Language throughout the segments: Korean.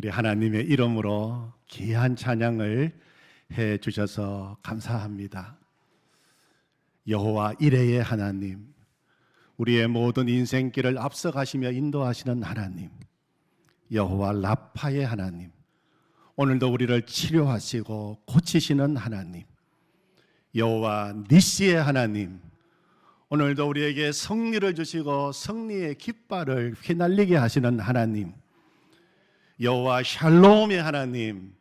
우리 하나님의 이름으로 귀한 찬양을 해 주셔서 감사합니다. 여호와 이레의 하나님, 우리의 모든 인생길을 앞서가시며 인도하시는 하나님, 여호와 라파의 하나님, 오늘도 우리를 치료하시고 고치시는 하나님, 여호와 니시의 하나님, 오늘도 우리에게 승리를 주시고 승리의 깃발을 휘날리게 하시는 하나님, 여호와 샬롬의 하나님,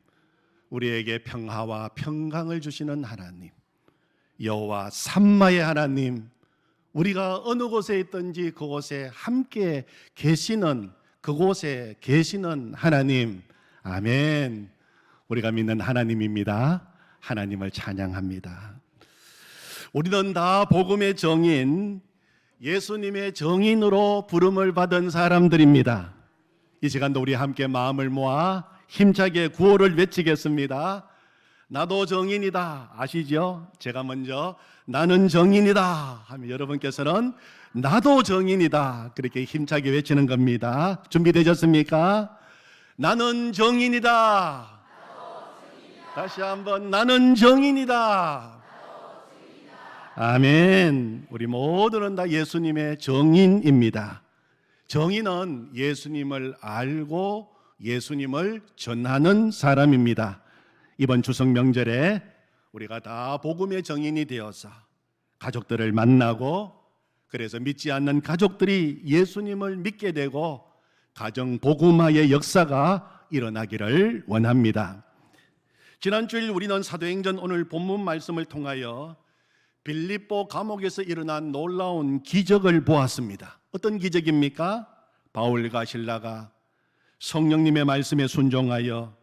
우리에게 평화와 평강을 주시는 하나님, 여호와 삼마의 하나님, 우리가 어느 곳에 있든지 그곳에 함께 계시는, 그곳에 계시는 하나님, 아멘. 우리가 믿는 하나님입니다. 하나님을 찬양합니다. 우리는 다 복음의 정인, 예수님의 정인으로 부름을 받은 사람들입니다. 이 시간도 우리 함께 마음을 모아 힘차게 구호를 외치겠습니다. 나도 정인이다. 아시죠? 제가 먼저 나는 정인이다 하면 여러분께서는 나도 정인이다, 그렇게 힘차게 외치는 겁니다. 준비되셨습니까? 나는 정인이다. 다시 한번 나는 정인이다. 아멘. 우리 모두는 다 예수님의 정인입니다. 정인은 예수님을 알고 예수님을 전하는 사람입니다. 이번 추석 명절에 우리가 다 복음의 정인이 되어서 가족들을 만나고, 그래서 믿지 않는 가족들이 예수님을 믿게 되고 가정 복음화의 역사가 일어나기를 원합니다. 지난 주일 우리는 사도행전 오늘 본문 말씀을 통하여 빌립보 감옥에서 일어난 놀라운 기적을 보았습니다. 어떤 기적입니까? 바울과 실라가 성령님의 말씀에 순종하여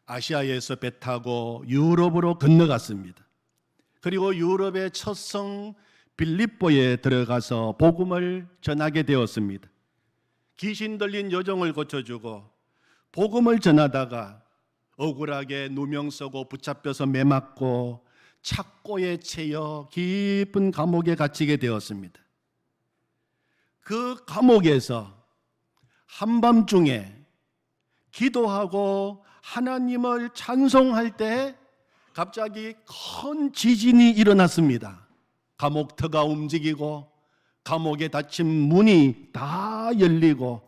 아시아에서 배 타고 유럽으로 건너갔습니다. 그리고 유럽의 첫 성 빌립보에 들어가서 복음을 전하게 되었습니다. 귀신 들린 여종을 고쳐주고 복음을 전하다가 억울하게 누명 쓰고 붙잡혀서 매맞고 착고에 채여 깊은 감옥에 갇히게 되었습니다. 그 감옥에서 한밤중에 기도하고 하나님을 찬송할 때 갑자기 큰 지진이 일어났습니다. 감옥터가 움직이고 감옥에 닫힌 문이 다 열리고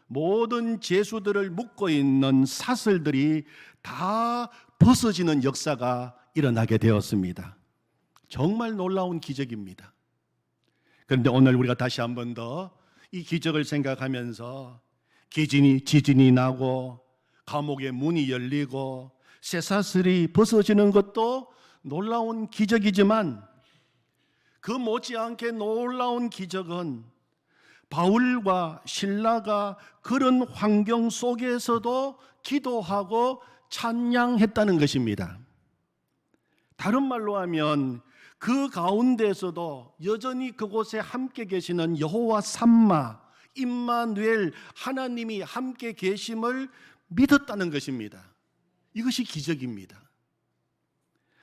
모든 죄수들을 묶고 있는 사슬들이 다 벗어지는 역사가 일어나게 되었습니다. 정말 놀라운 기적입니다. 그런데 오늘 우리가 다시 한 번 더 이 기적을 생각하면서 지진이 나고 감옥의 문이 열리고 쇠사슬이 벗어지는 것도 놀라운 기적이지만, 그 못지않게 놀라운 기적은 바울과 실라가 그런 환경 속에서도 기도하고 찬양했다는 것입니다. 다른 말로 하면 그 가운데서도 여전히 그곳에 함께 계시는 여호와 삼마, 임마누엘, 하나님이 함께 계심을 믿었다는 것입니다. 이것이 기적입니다.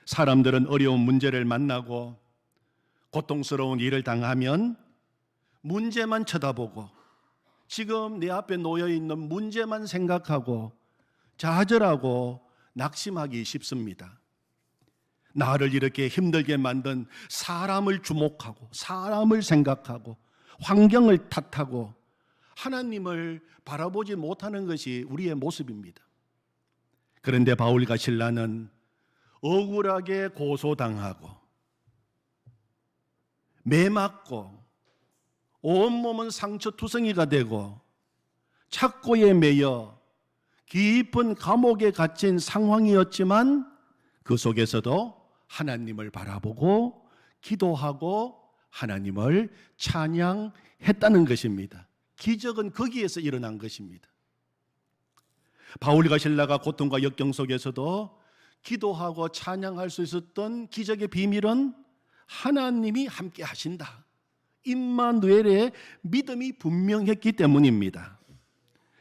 사람들은 어려운 문제를 만나고 고통스러운 일을 당하면 문제만 쳐다보고 지금 내 앞에 놓여 있는 문제만 생각하고 좌절하고 낙심하기 쉽습니다. 나를 이렇게 힘들게 만든 사람을 주목하고 사람을 생각하고 환경을 탓하고 하나님을 바라보지 못하는 것이 우리의 모습입니다. 그런데 바울과 실라는 억울하게 고소당하고 매맞고 온몸은 상처투성이가 되고 착고에 매여 깊은 감옥에 갇힌 상황이었지만 그 속에서도 하나님을 바라보고 기도하고 하나님을 찬양했다는 것입니다. 기적은 거기에서 일어난 것입니다. 바울과 실라가 고통과 역경 속에서도 기도하고 찬양할 수 있었던 기적의 비밀은 하나님이 함께 하신다, 임마누엘의 믿음이 분명했기 때문입니다.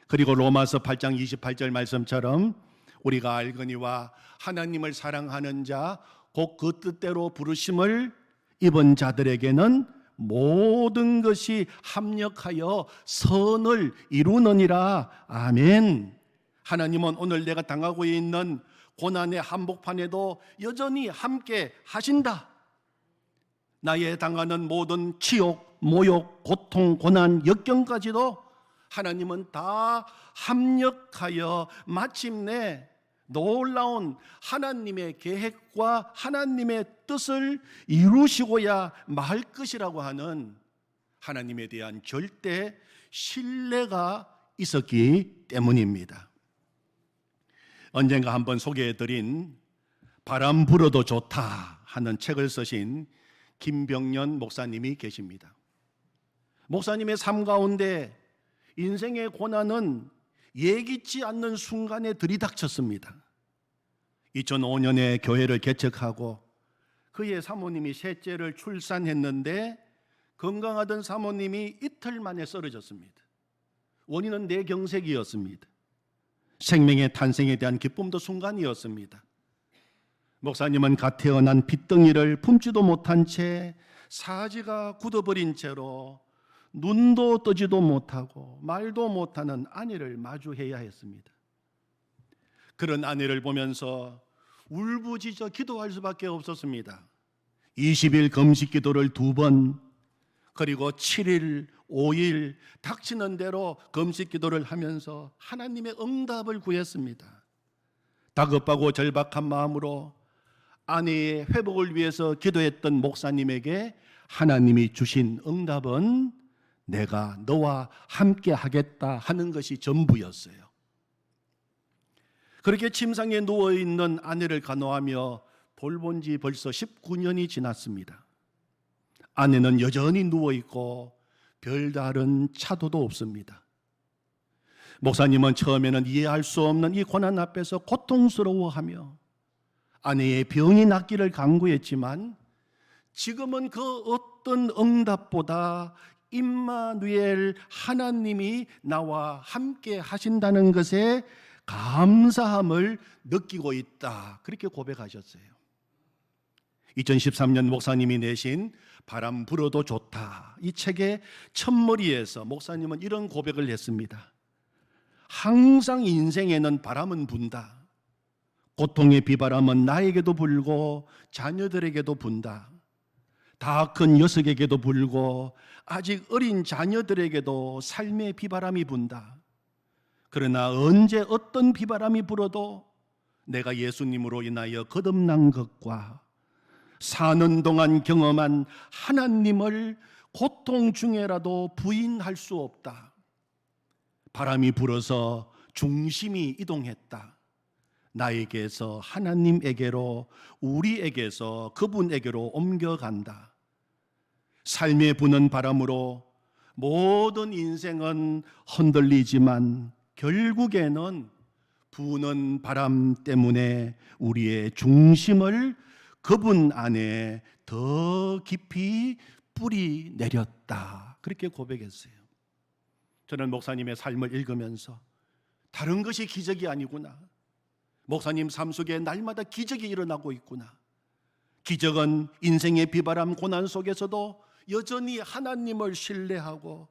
그리고 로마서 8장 28절 말씀처럼 우리가 알거니와 하나님을 사랑하는 자 곧 그 뜻대로 부르심을 입은 자들에게는 모든 것이 합력하여 선을 이루느니라. 아멘. 하나님은 오늘 내가 당하고 있는 고난의 한복판에도 여전히 함께 하신다. 나의 당하는 모든 치욕, 모욕, 고통, 고난, 역경까지도 하나님은 다 합력하여 마침내 놀라운 하나님의 계획과 하나님의 뜻을 이루시고야 말 것이라고 하는 하나님에 대한 절대 신뢰가 있었기 때문입니다. 언젠가 한번 소개해드린 바람 불어도 좋다 하는 책을 쓰신 김병년 목사님이 계십니다. 목사님의 삶 가운데 인생의 고난은 예기치 않는 순간에 들이닥쳤습니다. 2005년에 교회를 개척하고 그의 사모님이 셋째를 출산했는데 건강하던 사모님이 이틀 만에 쓰러졌습니다. 원인은 뇌경색이었습니다. 생명의 탄생에 대한 기쁨도 순간이었습니다. 목사님은 갓 태어난 핏덩이를 품지도 못한 채 사지가 굳어버린 채로 눈도 뜨지도 못하고 말도 못하는 아내를 마주해야 했습니다. 그런 아내를 보면서 울부짖어 기도할 수밖에 없었습니다. 20일 금식 기도를 2번, 그리고 7일, 5일 닥치는 대로 금식 기도를 하면서 하나님의 응답을 구했습니다. 다급하고 절박한 마음으로 아내의 회복을 위해서 기도했던 목사님에게 하나님이 주신 응답은 내가 너와 함께 하겠다 하는 것이 전부였어요. 그렇게 침상에 누워있는 아내를 간호하며 돌본 지 벌써 19년이 지났습니다. 아내는 여전히 누워있고 별다른 차도도 없습니다. 목사님은 처음에는 이해할 수 없는 이 고난 앞에서 고통스러워하며 아내의 병이 낫기를 간구했지만 지금은 그 어떤 응답보다 임마누엘 하나님이 나와 함께 하신다는 것에 감사함을 느끼고 있다. 그렇게 고백하셨어요. 2013년 목사님이 내신 바람 불어도 좋다, 이 책의 첫머리에서 목사님은 이런 고백을 했습니다. 항상 인생에는 바람은 분다. 고통의 비바람은 나에게도 불고 자녀들에게도 분다. 다 큰 녀석에게도 불고 아직 어린 자녀들에게도 삶의 비바람이 분다. 그러나 언제 어떤 비바람이 불어도 내가 예수님으로 인하여 거듭난 것과 사는 동안 경험한 하나님을 고통 중에라도 부인할 수 없다. 바람이 불어서 중심이 이동했다. 나에게서 하나님에게로, 우리에게서 그분에게로 옮겨간다. 삶에 부는 바람으로 모든 인생은 흔들리지만 결국에는 부는 바람 때문에 우리의 중심을 그분 안에 더 깊이 뿌리 내렸다. 그렇게 고백했어요. 저는 목사님의 삶을 읽으면서 다른 것이 기적이 아니구나. 목사님 삶 속에 날마다 기적이 일어나고 있구나. 기적은 인생의 비바람 고난 속에서도 여전히 하나님을 신뢰하고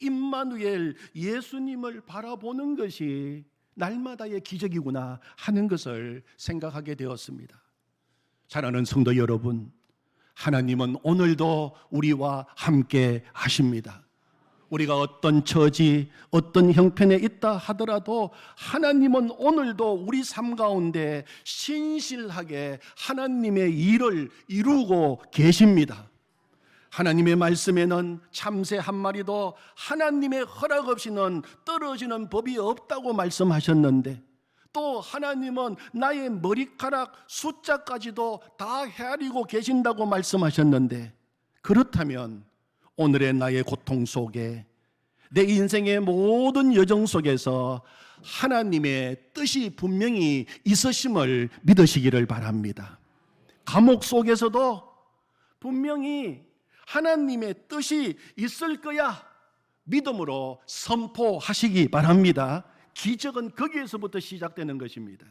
임마누엘 예수님을 바라보는 것이 날마다의 기적이구나 하는 것을 생각하게 되었습니다. 사랑하는 성도 여러분, 하나님은 오늘도 우리와 함께 하십니다. 우리가 어떤 처지, 어떤 형편에 있다 하더라도 하나님은 오늘도 우리 삶 가운데 신실하게 하나님의 일을 이루고 계십니다. 하나님의 말씀에는 참새 한 마리도 하나님의 허락 없이는 떨어지는 법이 없다고 말씀하셨는데, 또 하나님은 나의 머리카락 숫자까지도 다 헤아리고 계신다고 말씀하셨는데, 그렇다면 오늘의 나의 고통 속에, 내 인생의 모든 여정 속에서 하나님의 뜻이 분명히 있으심을 믿으시기를 바랍니다. 감옥 속에서도 분명히 하나님의 뜻이 있을 거야 믿음으로 선포하시기 바랍니다. 기적은 거기에서부터 시작되는 것입니다.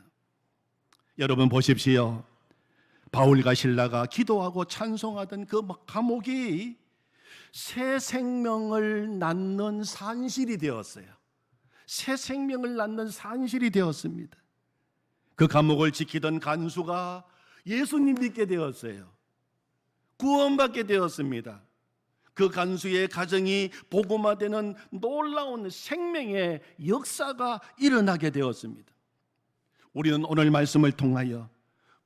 여러분 보십시오. 바울과 실라가 기도하고 찬송하던 그 감옥이 새 생명을 낳는 산실이 되었어요. 새 생명을 낳는 산실이 되었습니다. 그 감옥을 지키던 간수가 예수님 믿게 되었어요. 구원받게 되었습니다. 그 간수의 가정이 복음화되는 놀라운 생명의 역사가 일어나게 되었습니다. 우리는 오늘 말씀을 통하여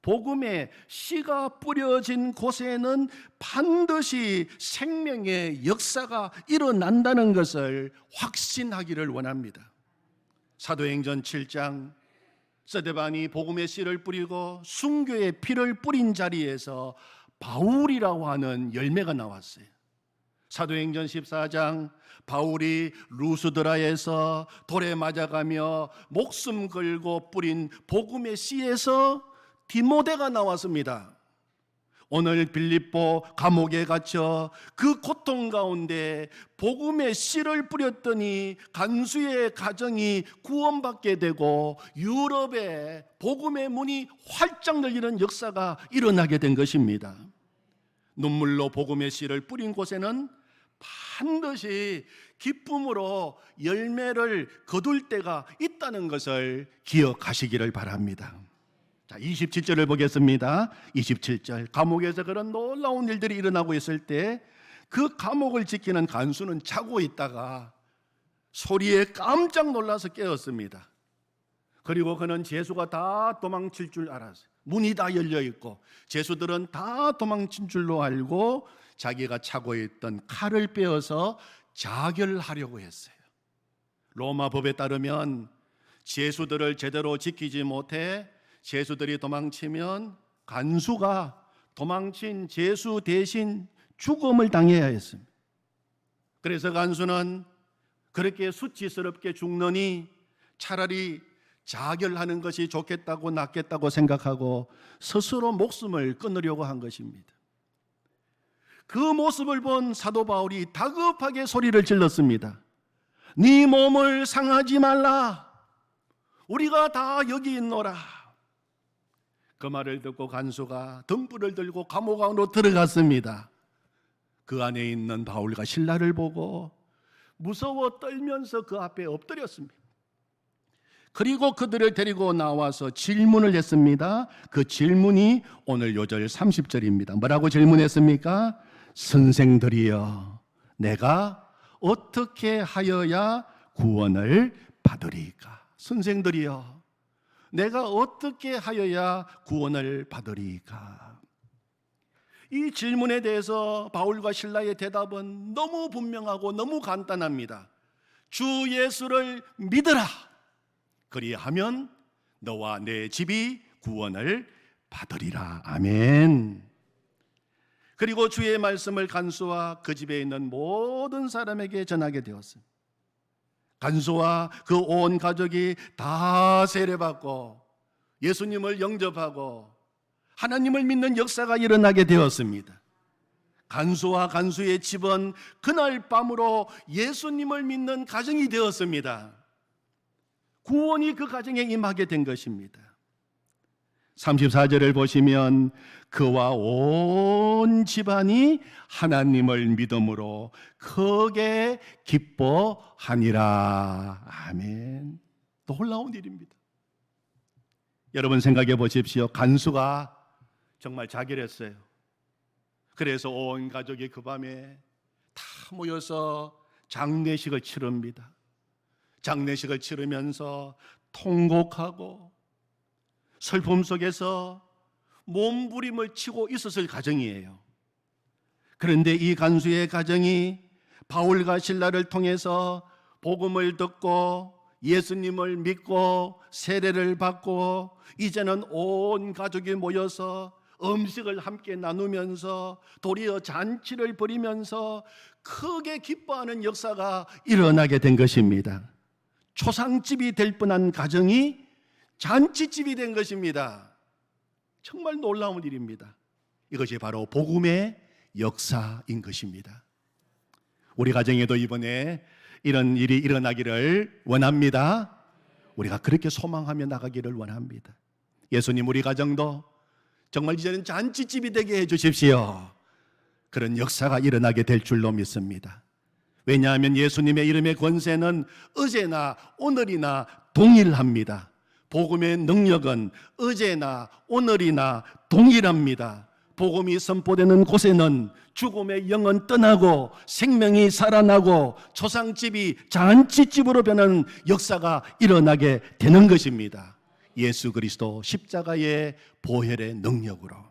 복음의 씨가 뿌려진 곳에는 반드시 생명의 역사가 일어난다는 것을 확신하기를 원합니다. 사도행전 7장 스데반이 복음의 씨를 뿌리고 순교의 피를 뿌린 자리에서 바울이라고 하는 열매가 나왔어요. 사도행전 14장 바울이 루스드라에서 돌에 맞아가며 목숨 걸고 뿌린 복음의 씨에서 디모데가 나왔습니다. 오늘 빌립보 감옥에 갇혀 그 고통 가운데 복음의 씨를 뿌렸더니 간수의 가정이 구원받게 되고 유럽에 복음의 문이 활짝 열리는 역사가 일어나게 된 것입니다. 눈물로 복음의 씨를 뿌린 곳에는 반드시 기쁨으로 열매를 거둘 때가 있다는 것을 기억하시기를 바랍니다. 자, 27절을 보겠습니다. 27절. 감옥에서 그런 놀라운 일들이 일어나고 있을 때 그 감옥을 지키는 간수는 자고 있다가 소리에 깜짝 놀라서 깨었습니다. 그리고 그는 죄수가 다 도망칠 줄 알았어요. 문이 다 열려 있고 죄수들은 다 도망친 줄로 알고 자기가 차고 있던 칼을 빼어서 자결하려고 했어요. 로마 법에 따르면 죄수들을 제대로 지키지 못해 죄수들이 도망치면 간수가 도망친 죄수 대신 죽음을 당해야 했습니다. 그래서 간수는 그렇게 수치스럽게 죽느니 차라리 자결하는 것이 좋겠다고 낫겠다고 생각하고 스스로 목숨을 끊으려고 한 것입니다. 그 모습을 본 사도 바울이 다급하게 소리를 질렀습니다. 네 몸을 상하지 말라. 우리가 다 여기 있노라. 그 말을 듣고 간수가 등불을 들고 감옥 안으로 들어갔습니다. 그 안에 있는 바울과 실라를 보고 무서워 떨면서 그 앞에 엎드렸습니다. 그리고 그들을 데리고 나와서 질문을 했습니다. 그 질문이 오늘 요절 30절입니다. 뭐라고 질문했습니까? 선생들이여, 내가 어떻게 하여야 구원을 받으리까? 선생들이여, 내가 어떻게 하여야 구원을 받으리까? 이 질문에 대해서 바울과 실라의 대답은 너무 분명하고 너무 간단합니다. 주 예수를 믿으라. 그리하면 너와 내 집이 구원을 받으리라. 아멘. 그리고 주의 말씀을 간수와 그 집에 있는 모든 사람에게 전하게 되었습니다. 간수와 그 온 가족이 다 세례받고 예수님을 영접하고 하나님을 믿는 역사가 일어나게 되었습니다. 간수와 간수의 집은 그날 밤으로 예수님을 믿는 가정이 되었습니다. 구원이 그 가정에 임하게 된 것입니다. 34절을 보시면 그와 온 집안이 하나님을 믿음으로 크게 기뻐하니라. 아멘. 놀라운 일입니다. 여러분 생각해 보십시오. 간수가 정말 자결했어요. 그래서 온 가족이 그 밤에 다 모여서 장례식을 치릅니다. 장례식을 치르면서 통곡하고 슬픔 속에서 몸부림을 치고 있었을 가정이에요. 그런데 이 간수의 가정이 바울과 실라를 통해서 복음을 듣고 예수님을 믿고 세례를 받고 이제는 온 가족이 모여서 음식을 함께 나누면서 도리어 잔치를 벌이면서 크게 기뻐하는 역사가 일어나게 된 것입니다. 초상집이 될 뻔한 가정이 잔치집이 된 것입니다. 정말 놀라운 일입니다. 이것이 바로 복음의 역사인 것입니다. 우리 가정에도 이번에 이런 일이 일어나기를 원합니다. 우리가 그렇게 소망하며 나가기를 원합니다. 예수님 우리 가정도 정말 이제는 잔치집이 되게 해 주십시오. 그런 역사가 일어나게 될 줄로 믿습니다. 왜냐하면 예수님의 이름의 권세는 어제나 오늘이나 동일합니다. 복음의 능력은 어제나 오늘이나 동일합니다. 복음이 선포되는 곳에는 죽음의 영은 떠나고 생명이 살아나고 초상집이 잔치집으로 변하는 역사가 일어나게 되는 것입니다. 예수 그리스도 십자가의 보혈의 능력으로.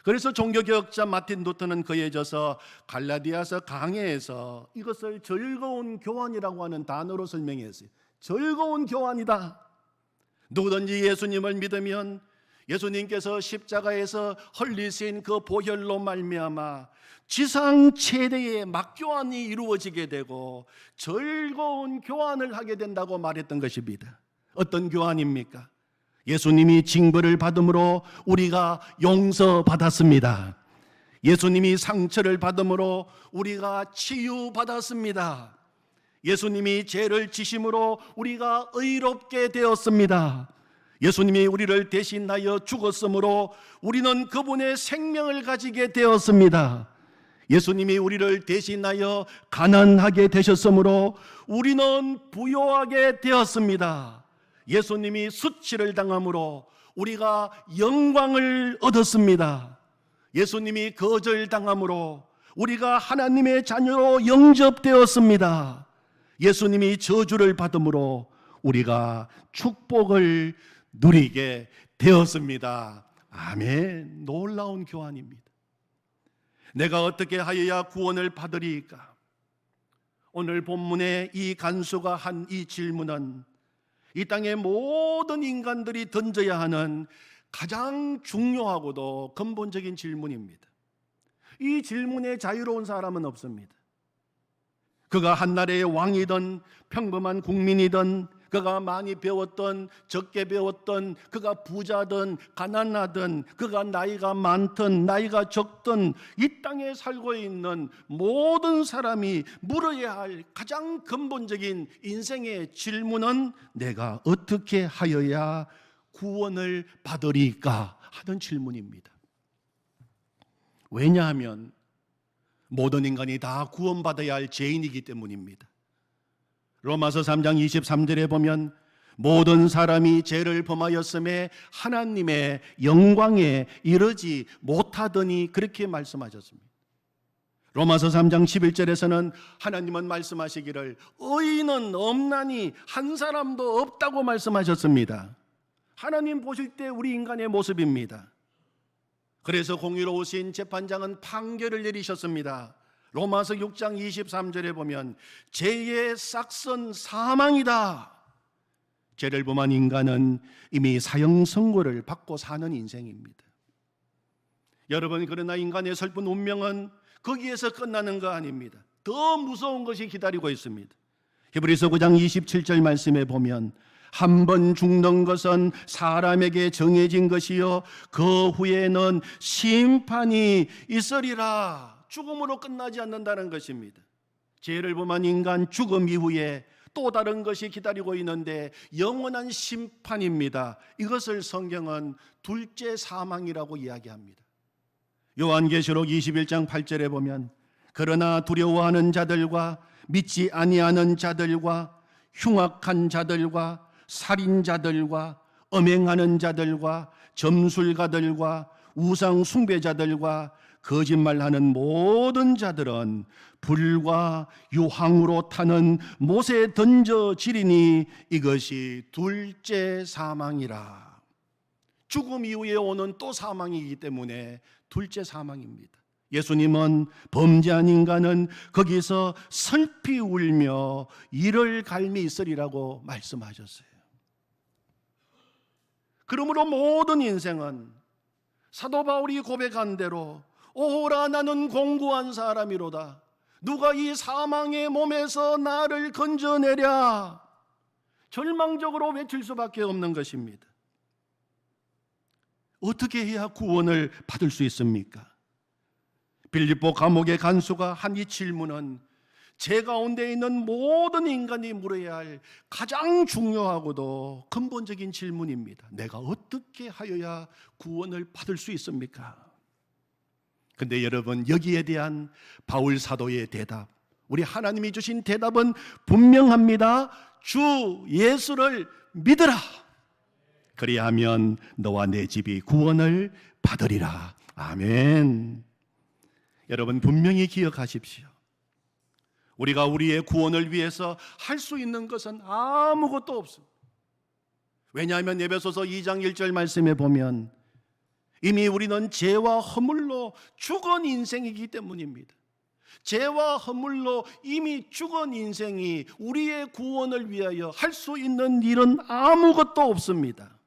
그래서 종교개혁자 마틴 루터는 그에 져서 갈라디아서 강해에서 이것을 즐거운 교환이라고 하는 단어로 설명했어요. 즐거운 교환이다. 누구든지 예수님을 믿으면 예수님께서 십자가에서 흘리신 그 보혈로 말미암아 지상 최대의 막교환이 이루어지게 되고 즐거운 교환을 하게 된다고 말했던 것입니다. 어떤 교환입니까? 예수님이 징벌을 받음으로 우리가 용서받았습니다. 예수님이 상처를 받음으로 우리가 치유받았습니다. 예수님이 죄를 지심으로 우리가 의롭게 되었습니다. 예수님이 우리를 대신하여 죽었으므로 우리는 그분의 생명을 가지게 되었습니다. 예수님이 우리를 대신하여 가난하게 되셨으므로 우리는 부요하게 되었습니다. 예수님이 수치를 당함으로 우리가 영광을 얻었습니다. 예수님이 거절당함으로 우리가 하나님의 자녀로 영접되었습니다. 예수님이 저주를 받음으로 우리가 축복을 누리게 되었습니다. 아멘. 놀라운 교환입니다. 내가 어떻게 하여야 구원을 받으리까? 오늘 본문의 이 간수가 한 이 질문은 이 땅의 모든 인간들이 던져야 하는 가장 중요하고도 근본적인 질문입니다. 이 질문에 자유로운 사람은 없습니다. 그가 한나라의 왕이든 평범한 국민이든 그가 많이 배웠던 적게 배웠던 그가 부자든 가난하든 그가 나이가 많든 나이가 적든 이 땅에 살고 있는 모든 사람이 물어야 할 가장 근본적인 인생의 질문은 내가 어떻게 하여야 구원을 받으리까 하는 질문입니다. 왜냐하면 모든 인간이 다 구원받아야 할 죄인이기 때문입니다. 로마서 3장 23절에 보면 모든 사람이 죄를 범하였음에 하나님의 영광에 이르지 못하더니 그렇게 말씀하셨습니다. 로마서 3장 11절에서는 하나님은 말씀하시기를 의인은 없나니 한 사람도 없다고 말씀하셨습니다. 하나님 보실 때 우리 인간의 모습입니다. 그래서 공의로우신 재판장은 판결을 내리셨습니다. 로마서 6장 23절에 보면 죄의 싹선 사망이다. 죄를 범한 인간은 이미 사형 선고를 받고 사는 인생입니다. 여러분, 그러나 인간의 슬픈 운명은 거기에서 끝나는 거 아닙니다. 더 무서운 것이 기다리고 있습니다. 히브리서 9장 27절 말씀에 보면 한 번 죽는 것은 사람에게 정해진 것이요 그 후에는 심판이 있으리라. 죽음으로 끝나지 않는다는 것입니다. 죄를 범한 인간 죽음 이후에 또 다른 것이 기다리고 있는데 영원한 심판입니다. 이것을 성경은 둘째 사망이라고 이야기합니다. 요한계시록 21장 8절에 보면 그러나 두려워하는 자들과 믿지 아니하는 자들과 흉악한 자들과 살인자들과 음행하는 자들과 점술가들과 우상 숭배자들과 거짓말하는 모든 자들은 불과 유황으로 타는 못에 던져지리니 이것이 둘째 사망이라. 죽음 이후에 오는 또 사망이기 때문에 둘째 사망입니다. 예수님은 범죄한 인간은 거기서 슬피 울며 이를 갈미 있으리라고 말씀하셨어요. 그러므로 모든 인생은 사도 바울이 고백한 대로 오라 나는 공고한 사람이로다. 누가 이 사망의 몸에서 나를 건져내랴. 절망적으로 외칠 수밖에 없는 것입니다. 어떻게 해야 구원을 받을 수 있습니까? 빌립보 감옥의 간수가 한 이 질문은 죄 가운데 있는 모든 인간이 물어야 할 가장 중요하고도 근본적인 질문입니다. 내가 어떻게 하여야 구원을 받을 수 있습니까? 근데 여러분, 여기에 대한 바울 사도의 대답, 우리 하나님이 주신 대답은 분명합니다. 주 예수를 믿으라. 그리하면 너와 내 집이 구원을 받으리라. 아멘. 여러분 분명히 기억하십시오. 우리가 우리의 구원을 위해서 할 수 있는 것은 아무것도 없습니다. 왜냐하면 에베소서 2장 1절 말씀에 보면 이미 우리는 죄와 허물로 죽은 인생이기 때문입니다. 죄와 허물로 이미 죽은 인생이 우리의 구원을 위하여 할 수 있는 일은 아무것도 없습니다.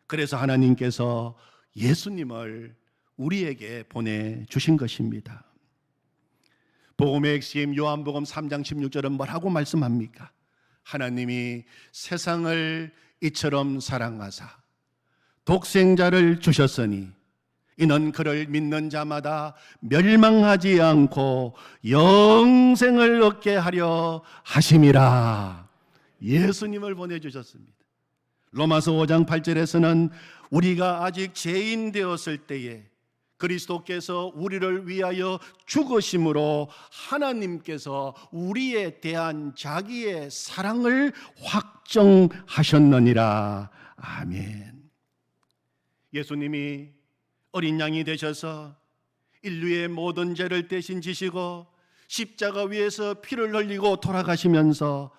그래서 하나님께서 예수님을 우리에게 보내주신 것입니다. 복음의 핵심 요한복음 3장 16절은 뭐라고 말씀합니까? 하나님이 세상을 이처럼 사랑하사 독생자를 주셨으니 이는 그를 믿는 자마다 멸망하지 않고 영생을 얻게 하려 하심이라. 예수님을 보내주셨습니다. 로마서 5장 8절에서는 우리가 아직 죄인 되었을 때에 그리스도께서 우리를 위하여 죽으심으로 하나님께서 우리에 대한 자기의 사랑을 확정하셨느니라. 아멘. 예수님이 어린 양이 되셔서 인류의 모든 죄를 대신 지시고 십자가 위에서 피를 흘리고 돌아가시면서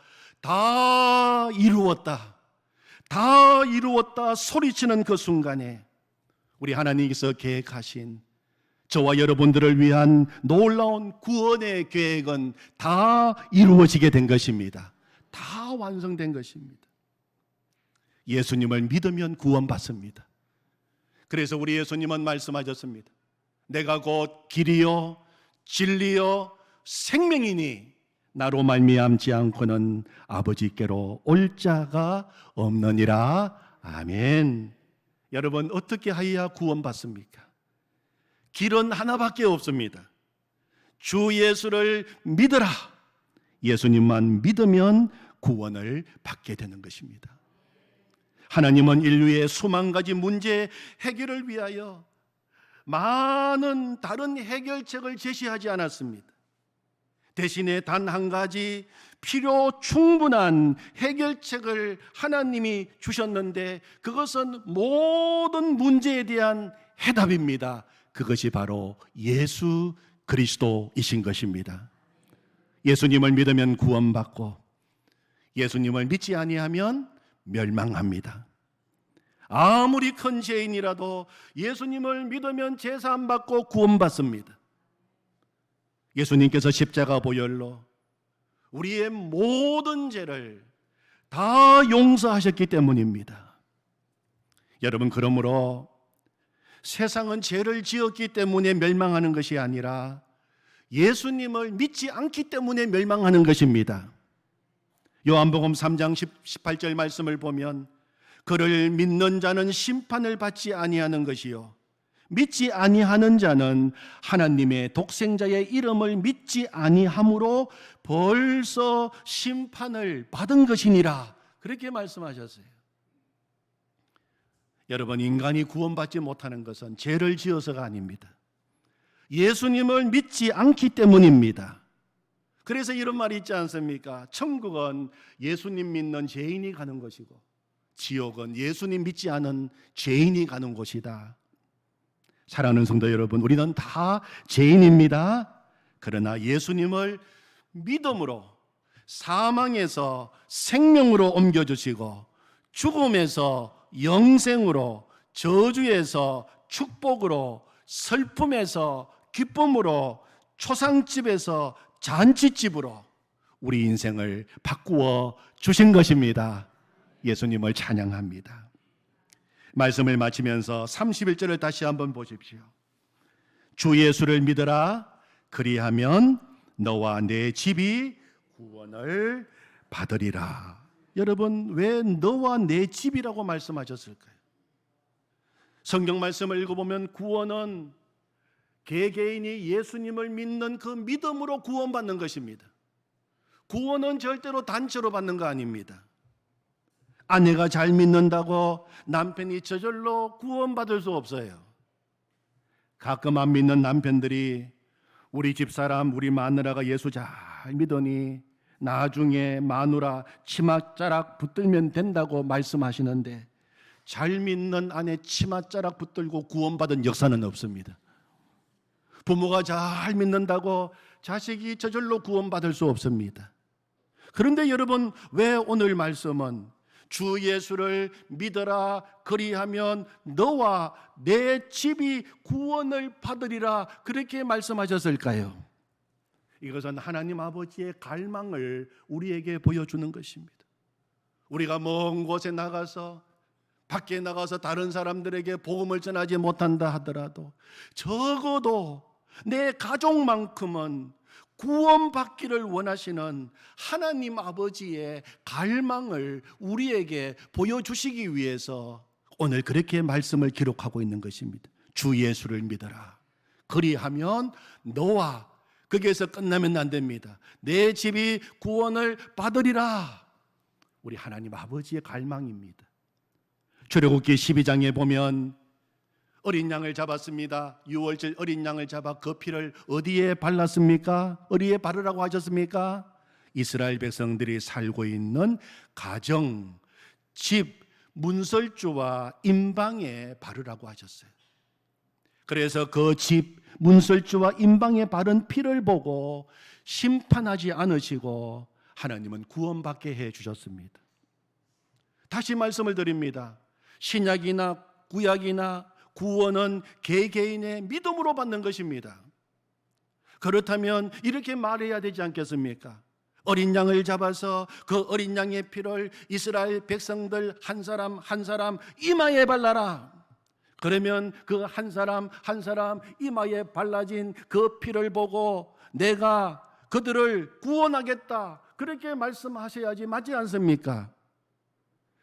다 이루었다, 다 이루었다 소리치는 그 순간에 우리 하나님께서 계획하신 저와 여러분들을 위한 놀라운 구원의 계획은 다 이루어지게 된 것입니다. 다 완성된 것입니다. 예수님을 믿으면 구원받습니다. 그래서 우리 예수님은 말씀하셨습니다. 내가 곧 길이요 진리요 생명이니 나로 말미암지 않고는 아버지께로 올 자가 없느니라. 아멘. 여러분 어떻게 하여야 구원받습니까? 길은 하나밖에 없습니다. 주 예수를 믿으라. 예수님만 믿으면 구원을 받게 되는 것입니다. 하나님은 인류의 수만 가지 문제 해결을 위하여 많은 다른 해결책을 제시하지 않았습니다. 대신에 단 한 가지 필요 충분한 해결책을 하나님이 주셨는데 그것은 모든 문제에 대한 해답입니다. 그것이 바로 예수 그리스도이신 것입니다. 예수님을 믿으면 구원받고 예수님을 믿지 아니하면 멸망합니다. 아무리 큰 죄인이라도 예수님을 믿으면 제사함 받고 구원받습니다. 예수님께서 십자가 보혈로 우리의 모든 죄를 다 용서하셨기 때문입니다. 여러분 그러므로 세상은 죄를 지었기 때문에 멸망하는 것이 아니라 예수님을 믿지 않기 때문에 멸망하는 것입니다. 요한복음 3장 18절 말씀을 보면 그를 믿는 자는 심판을 받지 아니하는 것이요 믿지 아니하는 자는 하나님의 독생자의 이름을 믿지 아니함으로 벌써 심판을 받은 것이니라. 그렇게 말씀하셨어요. 여러분 인간이 구원받지 못하는 것은 죄를 지어서가 아닙니다. 예수님을 믿지 않기 때문입니다. 그래서 이런 말이 있지 않습니까? 천국은 예수님 믿는 죄인이 가는 것이고 지옥은 예수님 믿지 않은 죄인이 가는 곳이다. 사랑하는 성도 여러분, 우리는 다 죄인입니다. 그러나 예수님을 믿음으로 사망에서 생명으로 옮겨주시고 죽음에서 영생으로, 저주에서 축복으로, 슬픔에서 기쁨으로, 초상집에서 잔치집으로 우리 인생을 바꾸어 주신 것입니다. 예수님을 찬양합니다. 말씀을 마치면서 31절을 다시 한번 보십시오. 주 예수를 믿으라. 그리하면 너와 내 집이 구원을 받으리라. 여러분 왜 너와 내 집이라고 말씀하셨을까요? 성경 말씀을 읽어보면 구원은 개개인이 예수님을 믿는 그 믿음으로 구원받는 것입니다. 구원은 절대로 단체로 받는 거 아닙니다. 아내가 잘 믿는다고 남편이 저절로 구원받을 수 없어요. 가끔 안 믿는 남편들이 우리 집사람, 우리 마누라가 예수 잘 믿으니 나중에 마누라 치맛자락 붙들면 된다고 말씀하시는데 잘 믿는 아내 치맛자락 붙들고 구원받은 역사는 없습니다. 부모가 잘 믿는다고 자식이 저절로 구원받을 수 없습니다. 그런데 여러분, 왜 오늘 말씀은 주 예수를 믿어라 그리하면 너와 내 집이 구원을 받으리라 그렇게 말씀하셨을까요? 이것은 하나님 아버지의 갈망을 우리에게 보여주는 것입니다. 우리가 먼 곳에 나가서 밖에 나가서 다른 사람들에게 복음을 전하지 못한다 하더라도 적어도 내 가족만큼은 구원받기를 원하시는 하나님 아버지의 갈망을 우리에게 보여주시기 위해서 오늘 그렇게 말씀을 기록하고 있는 것입니다. 주 예수를 믿어라. 그리하면 너와, 거기에서 끝나면 안 됩니다. 내 집이 구원을 받으리라. 우리 하나님 아버지의 갈망입니다. 출애굽기 12장에 보면 어린 양을 잡았습니다. 유월절 어린 양을 잡아 그 피를 어디에 발랐습니까? 어디에 바르라고 하셨습니까? 이스라엘 백성들이 살고 있는 가정, 집, 문설주와 임방에 바르라고 하셨어요. 그래서 그 집, 문설주와 임방에 바른 피를 보고 심판하지 않으시고 하나님은 구원받게 해 주셨습니다. 다시 말씀을 드립니다. 신약이나 구약이나 구원은 개개인의 믿음으로 받는 것입니다. 그렇다면 이렇게 말해야 되지 않겠습니까? 어린 양을 잡아서 그 어린 양의 피를 이스라엘 백성들 한 사람 한 사람 이마에 발라라. 그러면 그 한 사람 한 사람 이마에 발라진 그 피를 보고 내가 그들을 구원하겠다 그렇게 말씀하셔야지 맞지 않습니까?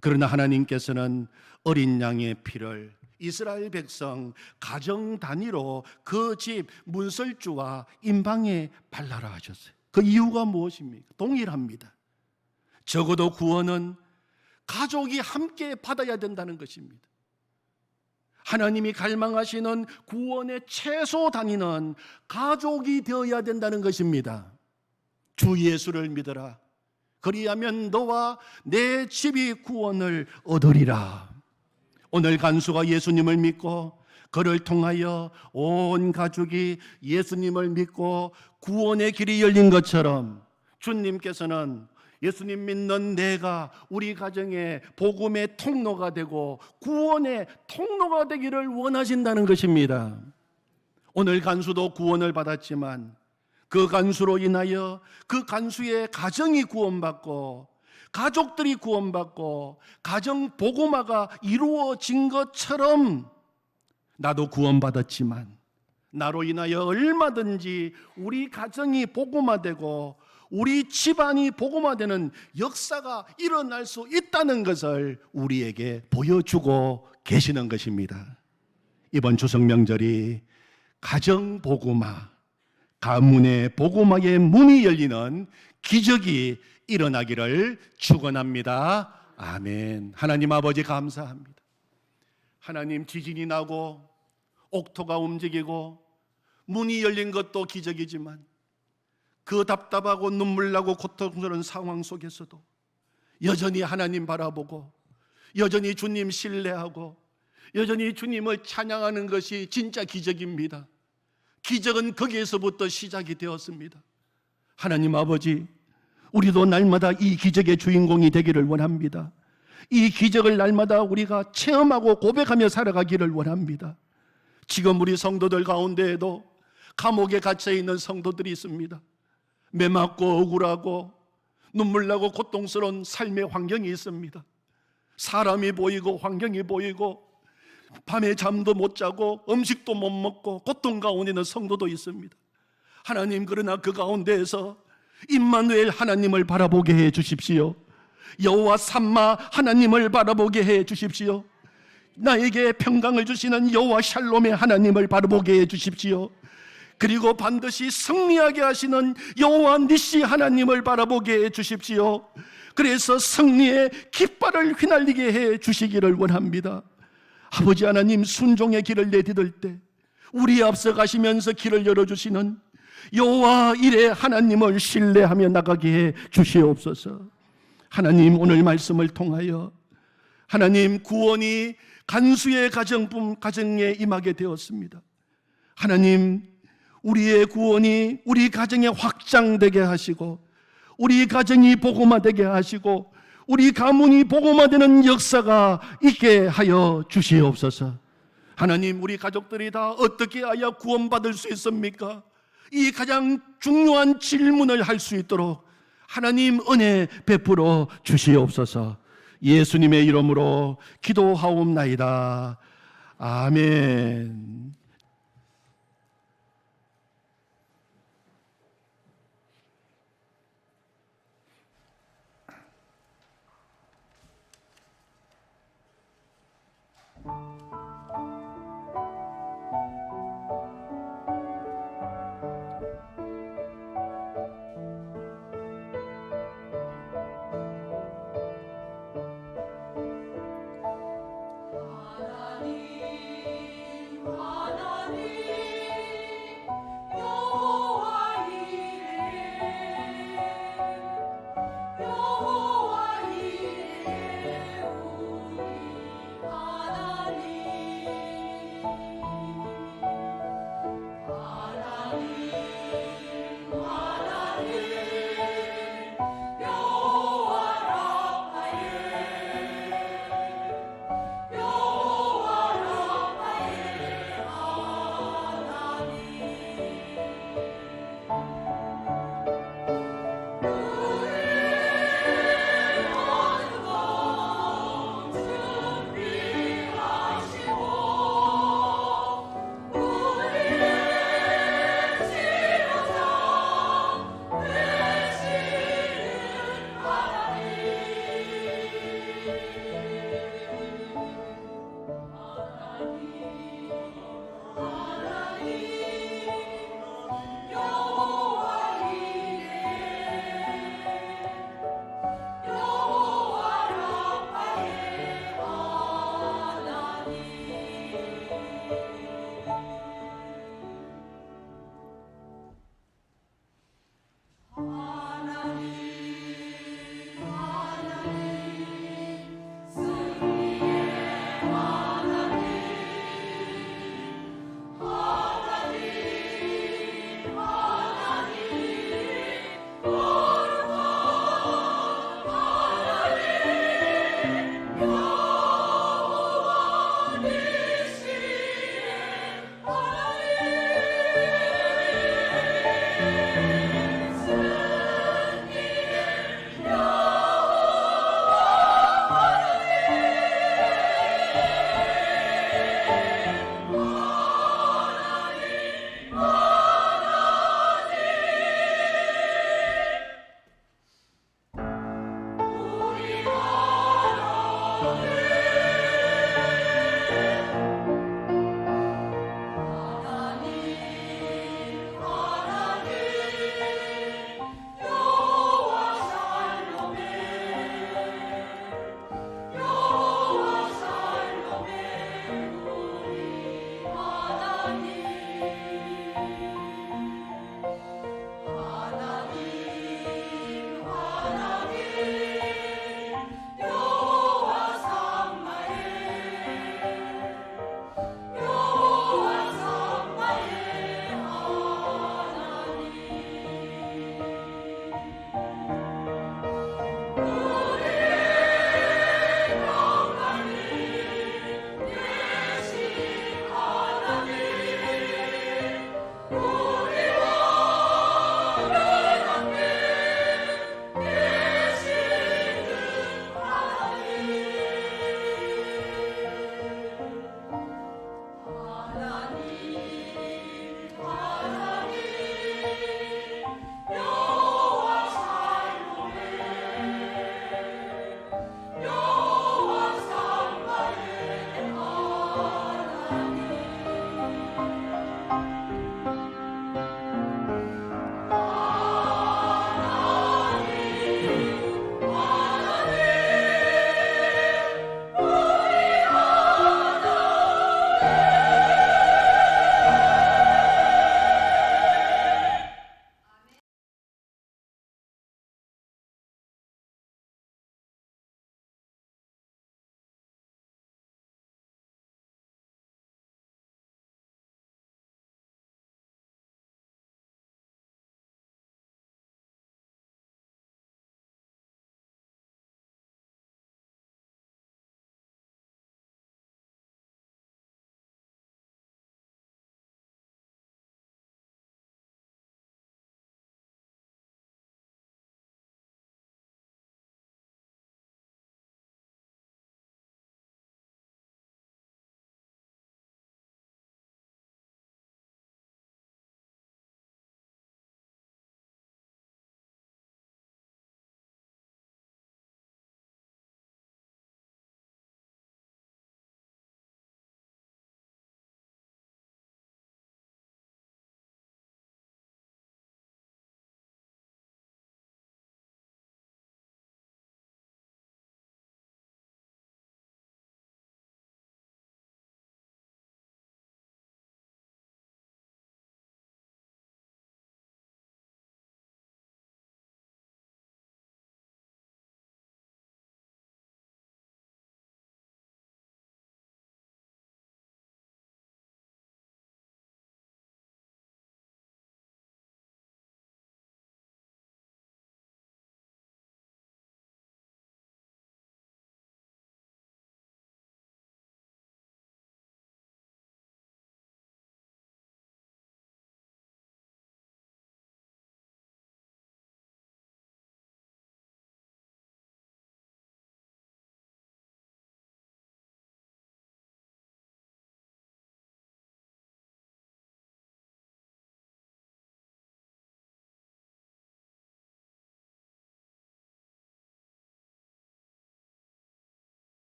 그러나 하나님께서는 어린 양의 피를 이스라엘 백성 가정 단위로 그 집 문설주와 임방에 발라라 하셨어요. 그 이유가 무엇입니까? 동일합니다. 적어도 구원은 가족이 함께 받아야 된다는 것입니다. 하나님이 갈망하시는 구원의 최소 단위는 가족이 되어야 된다는 것입니다. 주 예수를 믿어라. 그리하면 너와 내 집이 구원을 얻으리라. 오늘 간수가 예수님을 믿고 그를 통하여 온 가족이 예수님을 믿고 구원의 길이 열린 것처럼 주님께서는 예수님 믿는 내가 우리 가정의 복음의 통로가 되고 구원의 통로가 되기를 원하신다는 것입니다. 오늘 간수도 구원을 받았지만 그 간수로 인하여 그 간수의 가정이 구원받고 가족들이 구원받고 가정 복음화가 이루어진 것처럼 나도 구원받았지만 나로 인하여 얼마든지 우리 가정이 복음화되고 우리 집안이 복음화되는 역사가 일어날 수 있다는 것을 우리에게 보여주고 계시는 것입니다. 이번 추석 명절이 가정 복음화, 가문의 복음화의 문이 열리는 기적이 일어나기를 축원합니다. 아멘. 하나님 아버지 감사합니다. 하나님, 지진이 나고 옥토가 움직이고 문이 열린 것도 기적이지만 그 답답하고 눈물 나고 고통스러운 상황 속에서도 여전히 하나님 바라보고 여전히 주님 신뢰하고 여전히 주님을 찬양하는 것이 진짜 기적입니다. 기적은 거기에서부터 시작이 되었습니다. 하나님 아버지, 우리도 날마다 이 기적의 주인공이 되기를 원합니다. 이 기적을 날마다 우리가 체험하고 고백하며 살아가기를 원합니다. 지금 우리 성도들 가운데에도 감옥에 갇혀있는 성도들이 있습니다. 매맞고 억울하고 눈물 나고 고통스러운 삶의 환경이 있습니다. 사람이 보이고 환경이 보이고 밤에 잠도 못 자고 음식도 못 먹고 고통 가운데 있는 성도도 있습니다. 하나님, 그러나 그 가운데에서 임마누엘 하나님을 바라보게 해 주십시오. 여호와 삼마 하나님을 바라보게 해 주십시오. 나에게 평강을 주시는 여호와 샬롬의 하나님을 바라보게 해 주십시오. 그리고 반드시 승리하게 하시는 여호와 니시 하나님을 바라보게 해 주십시오. 그래서 승리의 깃발을 휘날리게 해 주시기를 원합니다. 아버지 하나님, 순종의 길을 내디딜 때 우리 앞서 가시면서 길을 열어주시는 여호와 이레 하나님을 신뢰하며 나가게 해 주시옵소서. 하나님, 오늘 말씀을 통하여 하나님 구원이 간수의 가정에 임하게 되었습니다. 하나님, 우리의 구원이 우리 가정에 확장되게 하시고 우리 가정이 복음화되게 하시고 우리 가문이 복음화되는 역사가 있게 하여 주시옵소서. 하나님, 우리 가족들이 다 어떻게 하여 구원받을 수 있습니까? 이 가장 중요한 질문을 할 수 있도록 하나님 은혜 베풀어 주시옵소서. 예수님의 이름으로 기도하옵나이다. 아멘. 여호와 이레 우리 하나님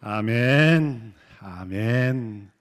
아멘. 아멘.